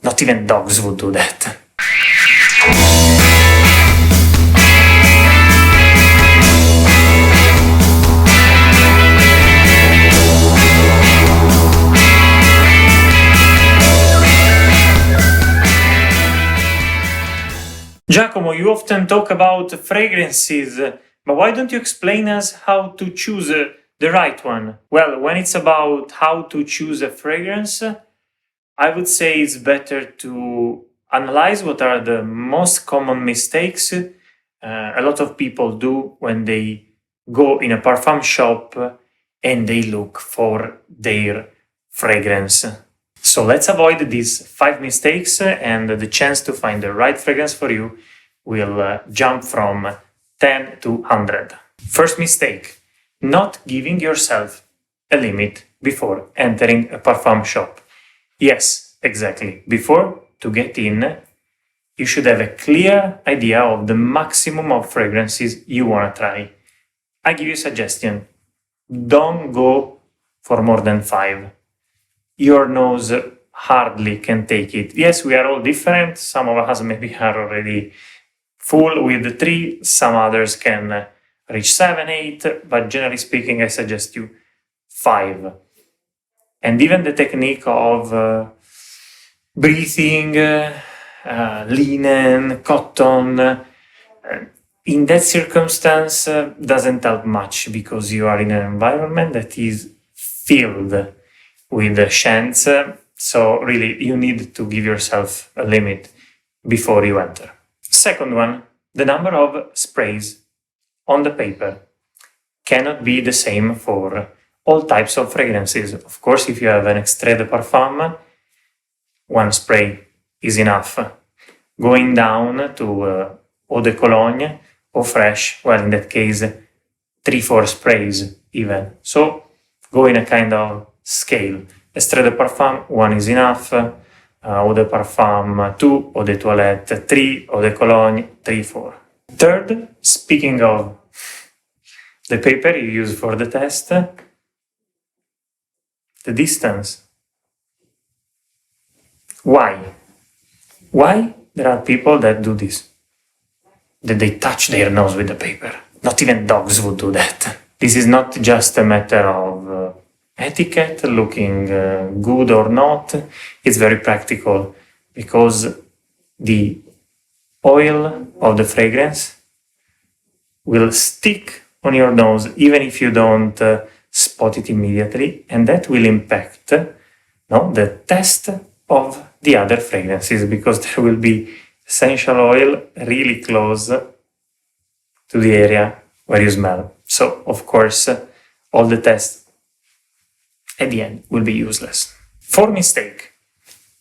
Not even dogs would do that. Giacomo, you often talk about fragrances, but why don't you explain us how to choose the right one? Well, when it's about how to choose a fragrance, I would say it's better to analyze what are the most common mistakes a lot of people do when they go in a parfum shop and they look for their fragrance. So let's avoid these 5 mistakes, and the chance to find the right fragrance for you will jump from 10 to 100. First mistake, not giving yourself a limit before entering a parfum shop. Yes, exactly. Before to get in, you should have a clear idea of the maximum of fragrances you want to try. I give you a suggestion. Don't go for more than 5. Your nose hardly can take it. Yes, we are all different. Some of us maybe are already full with 3, some others can reach 7, 8, but generally speaking, I suggest you 5. And even the technique of breathing, linen, cotton, in that circumstance doesn't help much, because you are in an environment that is filled with scents, so really you need to give yourself a limit before you enter. Second one, the number of sprays on the paper cannot be the same for all types of fragrances. Of course, if you have an extrait de parfum, 1 spray is enough. Going down to eau de cologne or fresh, well, in that case, 3-4 sprays even. So go in a kind of scale. Extrait de parfum, 1 is enough. Eau de parfum, 2. Eau de toilette, 3. Eau de cologne, 3, 4. Third, speaking of the paper you use for the test, the distance. Why? Why there are people that do this? That they touch their nose with the paper. Not even dogs would do that. This is not just a matter of etiquette, looking good or not. It's very practical, because the oil of the fragrance will stick on your nose even if you don't spot it immediately, and that will impact the taste of the other fragrances, because there will be essential oil really close to the area where you smell. So, of course, all the tests at the end will be useless. 4th mistake,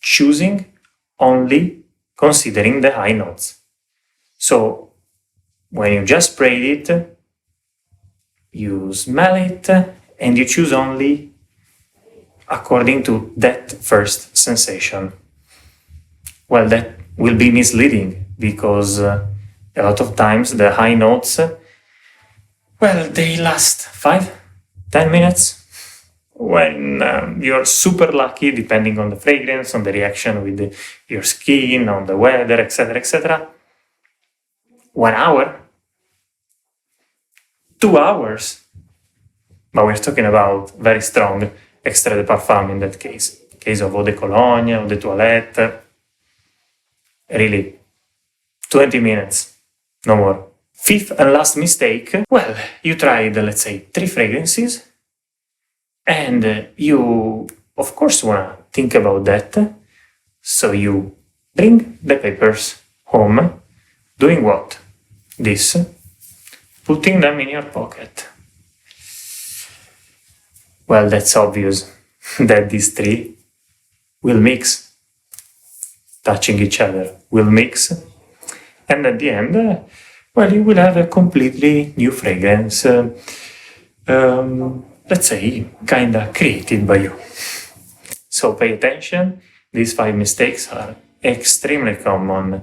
choosing only considering the high notes. So, when you just sprayed it, you smell it, and you choose only according to that first sensation. Well, that will be misleading, because a lot of times the high notes, they last 5-10 minutes. When you're super lucky, depending on the fragrance, on the reaction with your skin, on the weather, etc., etc., 1 hour, 2 hours. But we're talking about very strong extrait de parfum in that case. In case of eau de cologne, eau de toilette, really 20 minutes, no more. 5th and last mistake, you tried, let's say, 3 fragrances, and you, of course, want to think about that, so you bring the papers home, doing what? This, putting them in your pocket. Well, that's obvious that these 3 will mix, touching each other, will mix, and at the end, you will have a completely new fragrance, let's say, kinda created by you. So pay attention, these 5 mistakes are extremely common.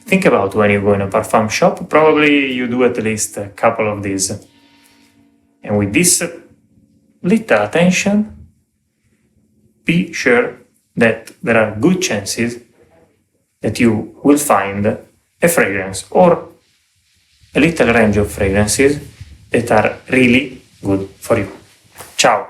Think about when you go in a parfum shop, probably you do at least a couple of these. And with this little attention, be sure that there are good chances that you will find a fragrance or a little range of fragrances that are really good for you. Ciao!